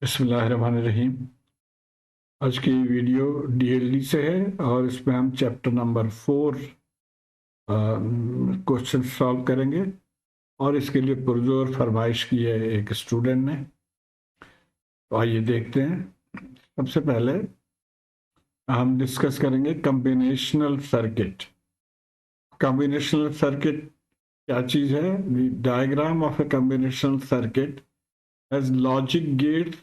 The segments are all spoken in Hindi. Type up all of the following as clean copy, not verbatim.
बिस्मिल्लाहिर्रहमानिर्रहीम। आज की वीडियो डीएलडी से है और इसमें हम चैप्टर नंबर 4 क्वेश्चन सॉल्व करेंगे और इसके लिए पुरजोर फरमाइश की है एक स्टूडेंट ने। तो आइए देखते हैं। सबसे पहले हम डिस्कस करेंगे कॉम्बिनेशनल सर्किट। कॉम्बिनेशनल सर्किट क्या चीज़ है? The diagram of a combinational circuit has logic gate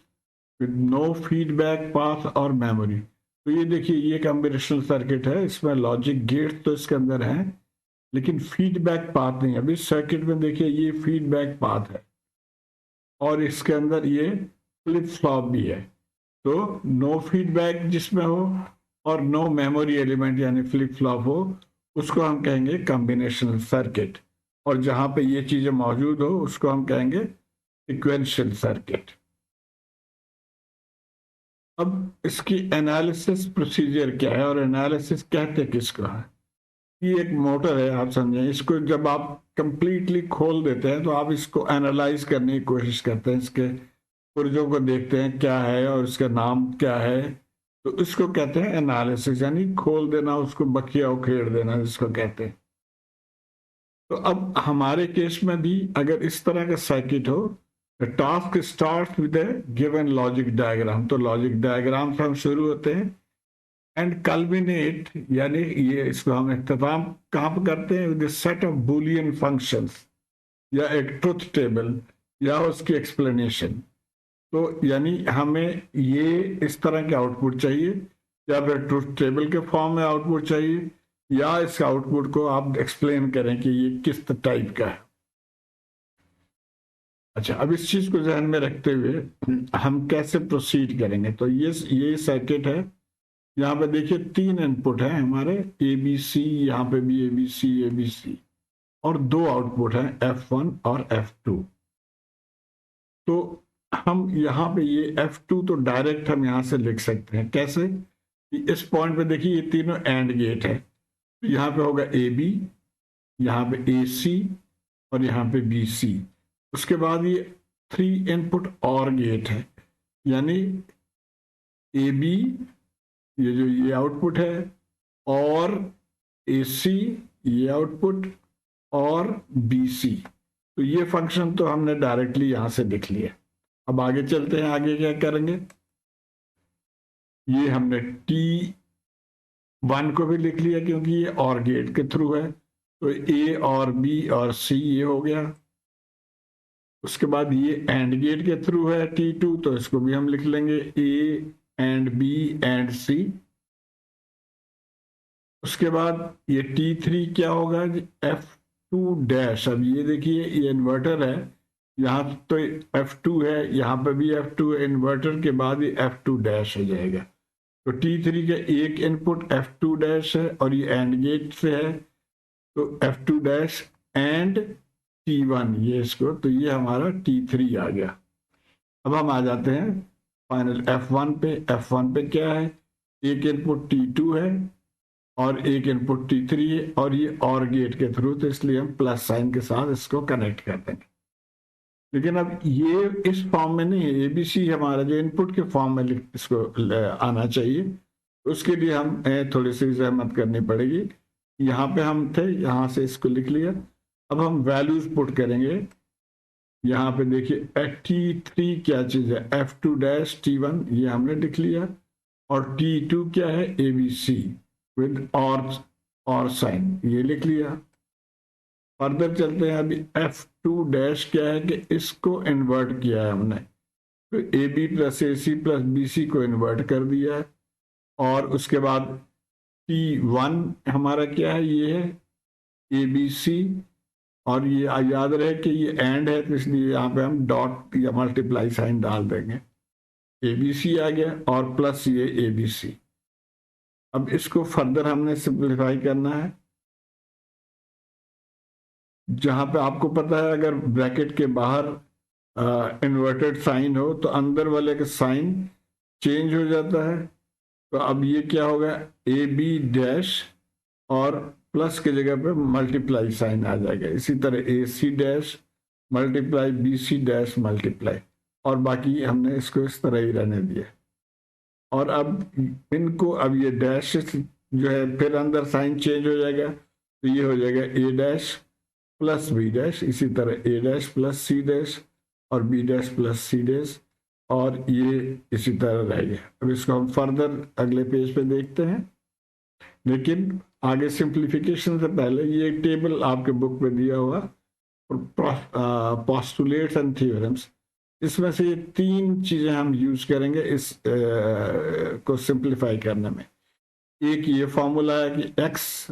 with no feedback path or memory. तो ये देखिए, ये कॉम्बिनेशनल सर्किट है, इसमें लॉजिक गेट तो इसके अंदर है लेकिन फीडबैक पाथ नहीं। अभी सर्किट में देखिए ये फीडबैक पाथ है और इसके अंदर ये फ्लिप फ्लॉप भी है। तो नो फीडबैक जिसमें हो और नो मेमोरी एलिमेंट यानी फ्लिप फ्लॉप हो, उसको हम कहेंगे कॉम्बिनेशनल सर्किट। और जहां पे ये चीजें मौजूद हो उसको हम कहेंगे सीक्वेंशियल सर्किट। अब इसकी एनालिसिस प्रोसीजर क्या है और एनालिसिस कहते किसको है? ये एक मोटर है, आप समझें। इसको जब आप कंप्लीटली खोल देते हैं तो आप इसको एनालाइज करने की कोशिश करते हैं, इसके पुर्जों को देखते हैं क्या है और इसका नाम क्या है। तो इसको कहते हैं एनालिसिस, यानी खोल देना, उसको बखिया उखेड़ देना जिसको कहते हैं। तो अब हमारे केस में भी अगर इस तरह का सर्किट हो, the task start with A given logic diagram. तो लॉजिक डायग्राम से हम शुरू होते हैं एंड कल्मिनेट, यानी ये इसको हम इख्तिताम कहाँ पर करते हैं? With set of Boolean functions या एक ट्रुथ टेबल या उसकी एक्सप्लेनेशन। तो यानी हमें ये इस तरह के आउटपुट चाहिए, या फिर ट्रुथ टेबल के फॉर्म में आउटपुट चाहिए, या इस आउटपुट को आप एक्सप्लेन करें कि ये किस टाइप का है। अच्छा, अब इस चीज को ध्यान में रखते हुए हम कैसे प्रोसीड करेंगे? तो ये सर्किट है। यहाँ पे देखिए 3 इनपुट है हमारे, ए बी सी, यहाँ पे भी ए बी सी, ए बी सी, और 2 आउटपुट हैं F1 और F2। तो हम यहाँ पे ये F2 तो डायरेक्ट हम यहाँ से लिख सकते हैं। कैसे? इस पॉइंट पे देखिए ये तीनों एंड गेट है। तो यहाँ पे होगा ए बी, यहाँ पे ए सी और यहाँ पे बी सी। उसके बाद ये 3 इनपुट और गेट है, यानी ए बी, ये जो ये आउटपुट है, और ए सी ये आउटपुट, और बी सी। तो ये फंक्शन तो हमने डायरेक्टली यहां से लिख लिया। अब आगे चलते हैं, आगे क्या करेंगे? ये हमने T1 को भी लिख लिया क्योंकि ये और गेट के थ्रू है। तो ए और बी और सी ये हो गया। उसके बाद ये एंड गेट के थ्रू है T2, तो इसको भी हम लिख लेंगे ए एंड बी एंड सी। उसके बाद ये T3 क्या होगा? F2 dash. अब ये देखिए ये इन्वर्टर है, यहाँ तो F2 है, यहाँ पे भी F2 है, इन्वर्टर के बाद ये F2 डैश हो जाएगा। तो T3 का एक इनपुट F2 डैश है और ये एंड गेट से है, तो F2 डैश एंड T1 ये इसको, तो ये हमारा T3 आ गया। अब हम आ जाते हैं फाइनल F1 पे। F1 पे क्या है? एक इनपुट T2 है और एक इनपुट T3 है, और ये और गेट के थ्रू, तो इसलिए हम प्लस साइन के साथ इसको कनेक्ट कर देंगे। लेकिन अब ये इस फॉर्म में नहीं है, एबीसी हमारा जो इनपुट के फॉर्म में इसको आना चाहिए। उसके लिए हम थोड़ी सी जहमत करनी पड़ेगी। यहाँ पे हम थे, यहाँ से इसको लिख लिया। अब हम वैल्यूज पुट करेंगे। यहाँ पे देखिए T3 क्या चीज है? F2 डैश T1 ये हमने लिख लिया, और T2 क्या है? ABC विद और साइन ये लिख लिया। फर्दर चलते हैं। अभी F2 डैश क्या है कि इसको इन्वर्ट किया है हमने, तो AB plus AC plus BC को इन्वर्ट कर दिया है। और उसके बाद T1 हमारा क्या है? ये है ABC, और ये याद रहे कि ये एंड है, तो इसलिए यहाँ पे हम डॉट या मल्टीप्लाई साइन डाल देंगे। ABC आ गया और प्लस ये ABC। अब इसको फर्दर हमने सिंप्लीफाई करना है। जहां पे आपको पता है अगर ब्रैकेट के बाहर इन्वर्टेड साइन हो तो अंदर वाले का साइन चेंज हो जाता है। तो अब ये क्या होगा? ए बी डैश और प्लस की जगह पे मल्टीप्लाई साइन आ जाएगा। इसी तरह A C dash multiply B C dash multiply. और बाकी हमने इसको इस तरह ही रहने दिया। और अब इनको, अब ये डैश जो है फिर अंदर साइन चेंज हो जाएगा, तो ये हो जाएगा A dash plus B dash, इसी तरह A dash plus C dash और B dash plus C dash, और ये इसी तरह रहेगा। अब इसको हम फर्दर अगले पेज पे देखते हैं, लेकिन आगे सिंप्लीफिकेशन से पहले ये एक टेबल आपके बुक में दिया हुआ पोस्टुलेट्स एंड थ्योरम्स, इसमें से ये 3 चीजें हम यूज करेंगे इस को सिंप्लीफाई करने में। एक ये फॉर्मूला है कि x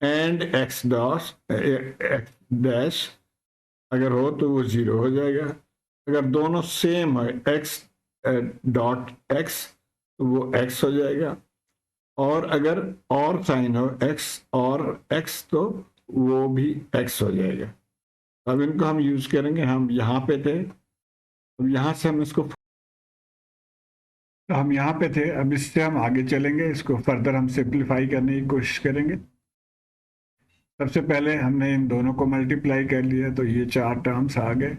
एंड x डैश अगर हो तो वो 0 हो जाएगा, अगर दोनों सेम है x डॉट x तो वो x हो जाएगा, और अगर और साइन हो x और x तो वो भी x हो जाएगा। अब इनको हम यूज करेंगे, हम यहाँ पे थे, अब यहाँ से हम यहाँ पे थे, अब इससे हम आगे चलेंगे, इसको फर्दर हम सिंप्लीफाई करने की कोशिश करेंगे। सबसे पहले हमने इन दोनों को मल्टीप्लाई कर लिया, तो ये 4 टर्म्स आ गए।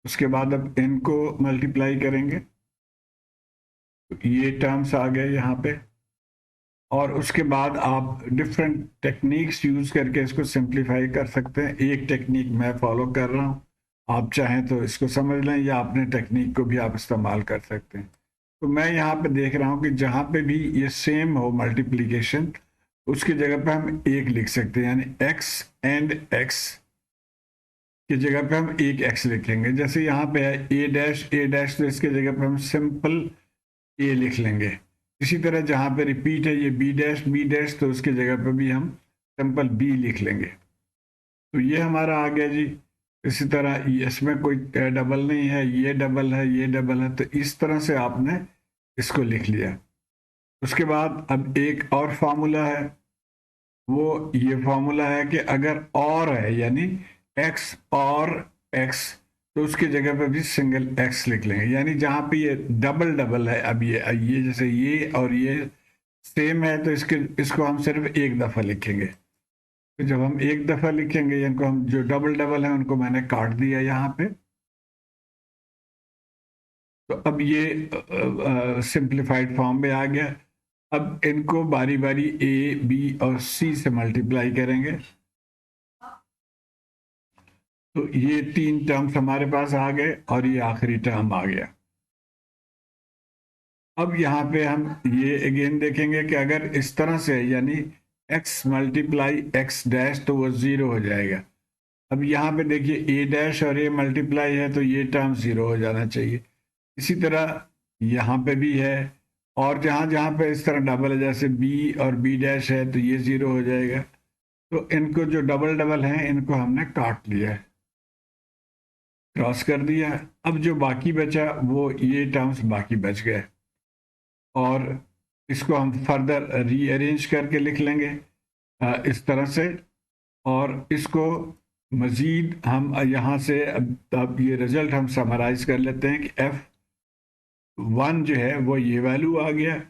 उसके बाद अब इनको मल्टीप्लाई करेंगे, तो ये टर्म्स आ गए यहाँ पे, और उसके बाद आप डिफरेंट टेक्निक्स यूज करके इसको सिंप्लीफाई कर सकते हैं। एक टेक्निक मैं फॉलो कर रहा हूँ, आप चाहें तो इसको समझ लें, या अपने टेक्निक को भी आप इस्तेमाल कर सकते हैं। तो मैं यहाँ पे देख रहा हूँ कि जहाँ पे भी ये सेम हो मल्टीप्लीकेशन, उसकी जगह पे हम 1 लिख सकते हैं, यानी x एंड x की जगह पे हम एक x लिखेंगे। जैसे यहाँ पे है a डैश, तो इसके जगह पे हम सिंपल a लिख लेंगे। इसी तरह जहाँ पे रिपीट है ये b डैश, तो उसकी जगह पे भी हम सिंपल b लिख लेंगे। तो ये हमारा आ गया जी। इसी तरह इसमें कोई डबल नहीं है, ये डबल है, ये डबल है, तो इस तरह से आपने इसको लिख लिया। उसके बाद अब एक और फार्मूला है, वो ये फार्मूला है कि अगर और है यानी x और x, तो उसकी जगह पे भी सिंगल x लिख लेंगे। यानी जहाँ पे ये डबल डबल है, अब ये जैसे ये और ये सेम है, तो इसको हम सिर्फ एक दफा लिखेंगे। तो जब हम एक दफा लिखेंगे, इनको हम जो डबल डबल है उनको मैंने काट दिया यहाँ पे। तो अब ये सिंप्लीफाइड फॉर्म में आ गया। अब इनको बारी बारी ए बी और सी से मल्टीप्लाई करेंगे, तो ये 3 टर्म्स हमारे पास आ गए और ये आखिरी टर्म आ गया। अब यहाँ पे हम ये अगेन देखेंगे कि अगर इस तरह से यानी x मल्टीप्लाई x डैश, तो वो 0 हो जाएगा। अब यहाँ पे देखिए a डैश और a मल्टीप्लाई है, तो ये टर्म 0 हो जाना चाहिए। इसी तरह यहाँ पे भी है, और जहाँ जहाँ पे इस तरह डबल है, जैसे b और b डैश है, तो ये 0 हो जाएगा। तो इनको जो डबल डबल हैं इनको हमने काट लिया है, क्रॉस कर दिया। अब जो बाकी बचा वो ये टर्म्स बाकी बच गए, और इसको हम फर्दर रीअरेंज करके लिख लेंगे इस तरह से। और इसको मज़ीद हम यहाँ से अब ये रिजल्ट हम समराइज कर लेते हैं कि F1 जो है वो ये वैल्यू आ गया,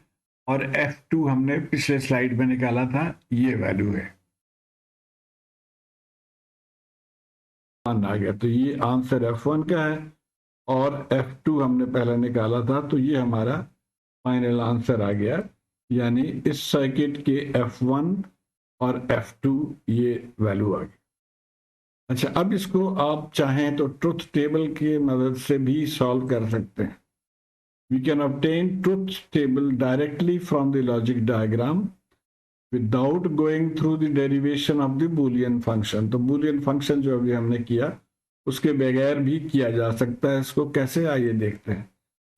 और F2 हमने पिछले स्लाइड में निकाला था, ये वैल्यू है आ गया। तो ये आंसर F1 का है, और F2 हमने पहले निकाला था, तो ये हमारा फाइनल आंसर आ गया। यानी इस सर्किट के F1 और F2 ये वैल्यू आ गई। अच्छा, अब इसको आप चाहें तो ट्रुथ टेबल की मदद से भी सॉल्व कर सकते हैं। We can obtain truth table directly from the logic diagram without going through the derivation of the Boolean function। तो Boolean function जो अभी हमने किया उसके बगैर भी किया जा सकता है। इसको कैसे, आइए देखते हैं।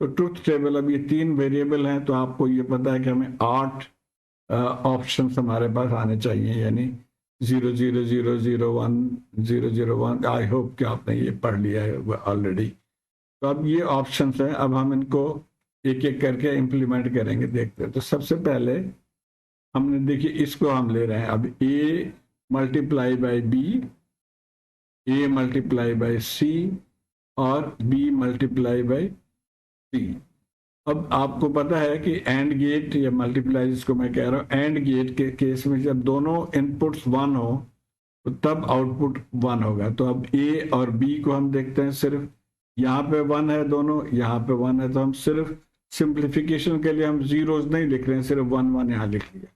तो ट्रुथ टेबल, अब ये 3 वेरिएबल हैं, तो आपको ये पता है कि हमें 8 ऑप्शंस हमारे पास आने चाहिए, यानी 0 0 0 0 1 0 0 1। आई होप कि आपने ये पढ़ लिया है ऑलरेडी। तो अब ये ऑप्शंस हैं, अब हम इनको एक एक करके इम्प्लीमेंट करेंगे, देखते हैं। तो सबसे पहले हमने देखिए इसको हम ले रहे हैं, अब a multiply by b, a multiply by c और b मल्टीप्लाई बाई c। अब आपको पता है कि एंड गेट या मल्टीप्लाई जिसको मैं कह रहा हूँ, एंड गेट के केस में जब दोनों इनपुट्स 1 हो तो तब आउटपुट 1 होगा। तो अब a और b को हम देखते हैं सिर्फ यहाँ पे 1 है दोनों, यहाँ पे 1 है, तो हम सिर्फ सिंप्लीफिकेशन के लिए हम जीरोस नहीं लिख रहे हैं, सिर्फ 1 1 यहाँ लिख लिया।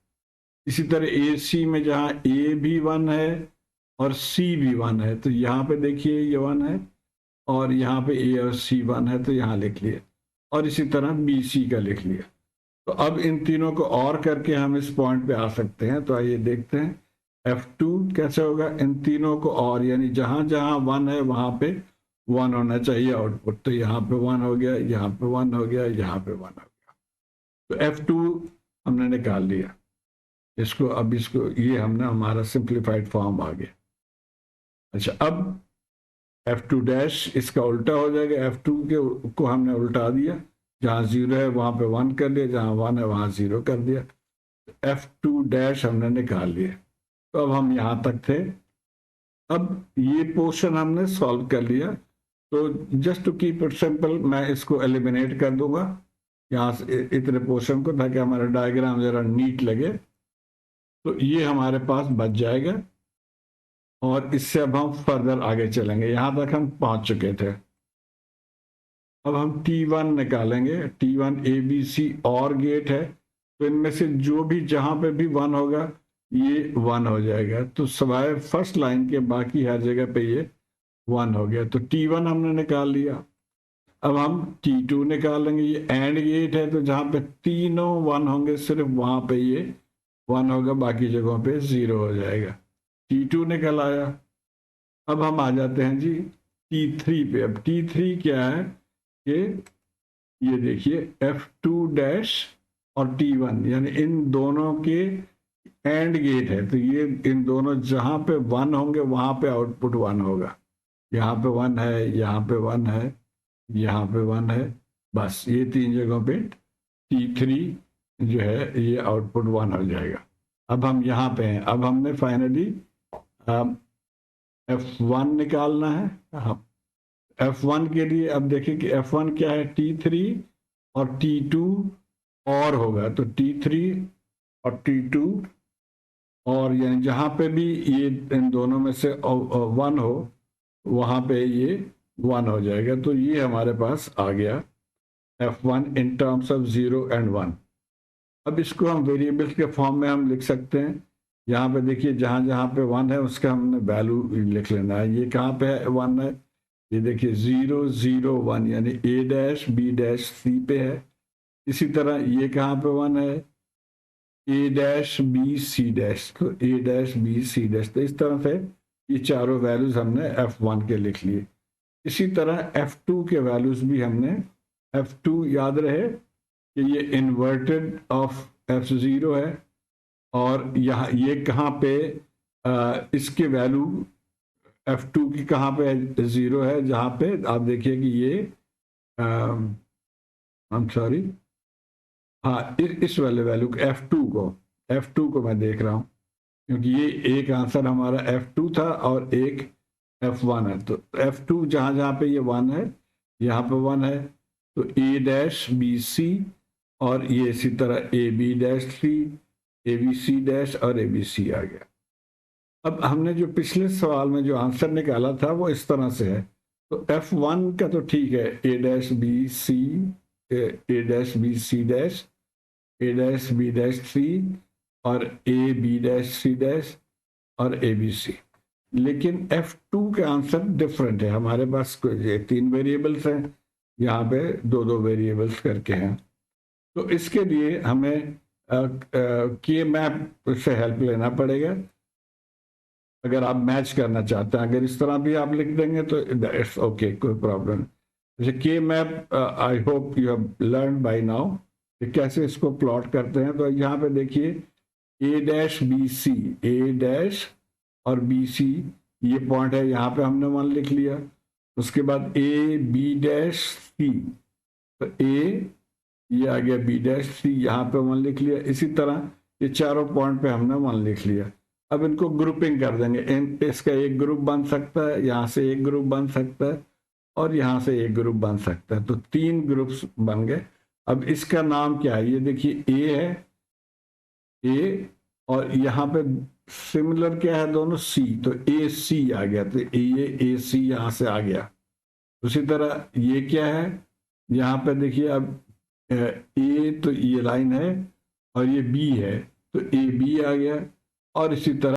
इसी तरह ए सी में जहाँ ए भी 1 है और सी भी 1 है, तो यहाँ पे देखिए ये 1 है, और यहाँ पे ए और सी 1 है तो यहाँ लिख लिया, और इसी तरह बी सी का लिख लिया। तो अब इन तीनों को और करके हम इस पॉइंट पे आ सकते हैं। तो आइए देखते हैं F2 कैसे होगा। इन तीनों को और, यानी जहां जहां 1 है वहां पे 1 होना चाहिए आउटपुट। तो यहाँ पे 1 हो गया, यहाँ पे 1 हो गया, यहाँ पे 1 हो गया। तो F2 हमने निकाल लिया इसको। अब इसको ये हमने, हमारा सिंप्लीफाइड फॉर्म आ गया। अच्छा, अब F2 डैश इसका उल्टा हो जाएगा। F2 के को हमने उल्टा दिया, जहाँ 0 है वहां पे 1 कर लिया, जहाँ 1 है वहां 0 कर दिया। F2 डैश हमने निकाल लिया। तो अब हम यहां तक थे। अब ये पोर्शन हमने सॉल्व कर लिया। तो just to keep it simple मैं इसको एलिमिनेट कर दूंगा यहाँ से इतने पोर्शन को, ताकि हमारा डायग्राम जरा नीट लगे। तो ये हमारे पास बच जाएगा, और इससे अब हम फर्दर आगे चलेंगे। यहां तक हम पहुंच चुके थे। अब हम T1 निकालेंगे। T1 ABC और गेट है, तो इनमें से जो भी जहां पे भी 1 होगा ये 1 हो जाएगा। तो सवाए फर्स्ट लाइन के बाकी हर जगह पे ये 1 हो गया। तो T1 हमने निकाल लिया। अब हम T2 निकालेंगे। ये एंड गेट है, तो जहां पे तीनों 1 होंगे सिर्फ वहां पे ये 1 होगा, बाकी जगहों पे 0 हो जाएगा। T2 निकल आया। अब हम आ जाते हैं जी T3 पे। अब T3 क्या है कि ये देखिए F2 डैश और T1, यानी इन दोनों के एंड गेट है। तो ये इन दोनों जहां पे 1 होंगे वहां पे आउटपुट 1 होगा। यहाँ पे 1 है, यहाँ पे 1 है, यहाँ पे 1 है, बस ये तीन जगहों पे T3 जो है ये आउटपुट 1 हो जाएगा। अब हम यहाँ पे हैं। अब हमने फाइनली F1 निकालना है। F1 के लिए अब देखिए कि F1 क्या है, T3 और T2 और होगा। तो T3 और T2 और, यानी जहां पे भी ये इन दोनों में से 1 हो वहां पे ये 1 हो जाएगा। तो ये हमारे पास आ गया F1 in terms of 0 and 1। अब इसको हम वेरिएबल्स के फॉर्म में हम लिख सकते हैं। यहाँ पे देखिए जहां जहां पे 1 है उसका हमने वैल्यू लिख लेना है। ये कहाँ पे है 1 है, ये देखिए 0 0 1, यानी A dash B dash C पे है। इसी तरह ये कहाँ पे 1 है, A dash B C dash, तो A dash B C dash. तो इस तरह से ये चारों वैल्यूज हमने F1 के लिख लिए। इसी तरह F2 के वैल्यूज भी हमने, F2 याद रहे कि ये इन्वर्टेड ऑफ F0 है, और यहाँ ये कहाँ पे इसके वैल्यू F2 की कहाँ पे 0 है, जहाँ पे आप देखिए कि ये सॉरी, हाँ इस वाले वैल्यू F2 को मैं देख रहा हूँ, क्योंकि ये एक आंसर हमारा F2 था और एक F1 है। तो F2 जहाँ जहाँ पे ये 1 है, यहाँ पे 1 है, तो A डैश बी सी, और ये इसी तरह A B dash C, A B C dash और ए बी सी आ गया। अब हमने जो पिछले सवाल में जो आंसर निकाला था वो इस तरह से है। तो F1 का तो ठीक है, A dash B C, A dash B C dash, A dash B dash C, और A B dash C dash और ए बी सी। लेकिन F2 के आंसर डिफरेंट है। हमारे पास ये 3 वेरिएबल्स हैं, यहाँ पे 2 वेरिएबल्स करके हैं। तो इसके लिए हमें के मैप से हेल्प लेना पड़ेगा अगर आप मैच करना चाहते हैं। अगर इस तरह भी आप लिख देंगे तो इट्स ओके, कोई प्रॉब्लम। जैसे के map I hope you have learn by now कि कैसे इसको प्लॉट करते हैं। तो यहाँ पे देखिए ए dash B C, A dash और बी सी ये पॉइंट है, यहाँ पे हमने 1 लिख लिया। उसके बाद ए बी डैश सी, तो ए ये आ गया, बी डैश सी यहाँ पे 1 लिख लिया। इसी तरह ये चारों पॉइंट पे हमने 1 लिख लिया। अब इनको ग्रुपिंग कर देंगे। इसका एक ग्रुप बन सकता है, यहाँ से एक ग्रुप बन सकता है, और यहाँ से एक ग्रुप बन सकता है। तो 3 ग्रुप्स बन गए। अब इसका नाम क्या है, ये देखिए ए है, ए, और यहाँ पे सिमिलर क्या है दोनों, सी, तो ए सी आ गया। तो ये ए सी यहाँ से आ गया। उसी तरह ये क्या है, यहाँ पे देखिए अब ए तो ये लाइन है और ये बी है, तो ए बी आ गया। और इसी तरह